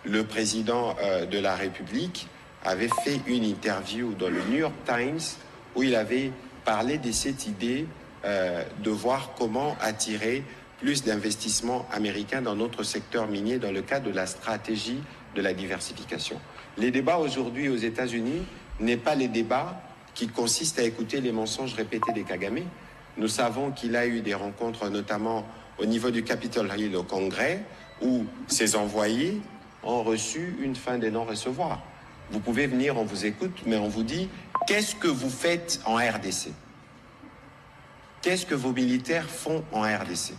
le président de la République avait fait une interview dans le New York Times où il avait parlé de cette idée de voir comment attirer plus d'investissements américains dans notre secteur minier dans le cadre de la stratégie de la diversification. Les débats aujourd'hui aux États-Unis n'est pas les débats qui consistent à écouter les mensonges répétés des Kagame. Nous savons qu'il a eu des rencontres, notamment au niveau du Capitol Hill au Congrès, où ses envoyés ont reçu une fin de non-recevoir. Vous pouvez venir, on vous écoute, mais on vous dit « Qu'est-ce que vous faites en RDC ? Qu'est-ce que vos militaires font en RDC ?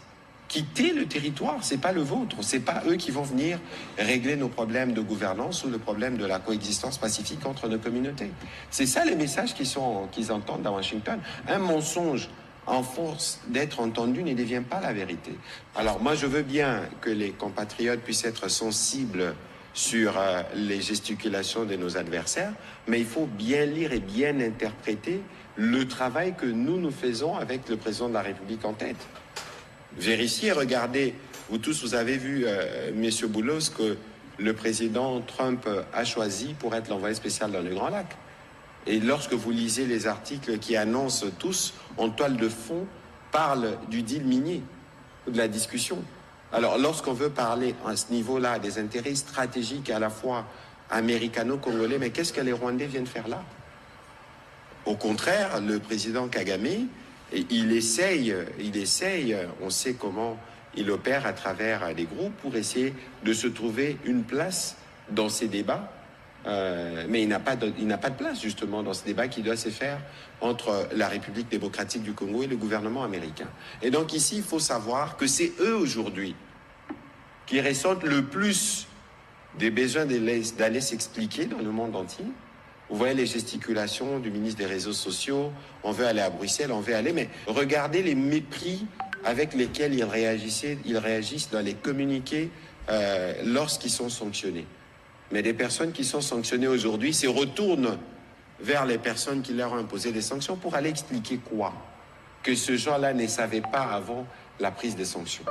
Quittez le territoire, c'est pas le vôtre, c'est pas eux qui vont venir régler nos problèmes de gouvernance ou le problème de la coexistence pacifique entre nos communautés. » C'est ça les messages qu'ils entendent à Washington. Un mensonge en force d'être entendu ne devient pas la vérité. Alors moi je veux bien que les compatriotes puissent être sensibles sur les gesticulations de nos adversaires, mais il faut bien lire et bien interpréter le travail que nous faisons avec le président de la République en tête. Vérifiez, regardez, vous tous vous avez vu, Monsieur Boulos, que le président Trump a choisi pour être l'envoyé spécial dans le Grand Lac. Et lorsque vous lisez les articles qui annoncent tous, en toile de fond, parlent du deal minier, de la discussion. Alors, lorsqu'on veut parler à ce niveau-là des intérêts stratégiques à la fois américano-congolais, mais qu'est-ce que les Rwandais viennent faire là? Au contraire, le président Kagame, il essaye, on sait comment il opère à travers les groupes pour essayer de se trouver une place dans ces débats. Mais il n'a pas de place justement dans ce débat qui doit se faire entre la République démocratique du Congo et le gouvernement américain. Et donc ici, il faut savoir que c'est eux aujourd'hui qui ressentent le plus des besoins d'aller s'expliquer dans le monde entier. Vous voyez les gesticulations du ministre des Réseaux sociaux, on veut aller à Bruxelles, on veut aller, mais regardez les mépris avec lesquels ils réagissent dans les communiqués lorsqu'ils sont sanctionnés. Mais des personnes qui sont sanctionnées aujourd'hui se retournent vers les personnes qui leur ont imposé des sanctions pour aller expliquer quoi? Que ce genre-là ne savait pas avant la prise des sanctions.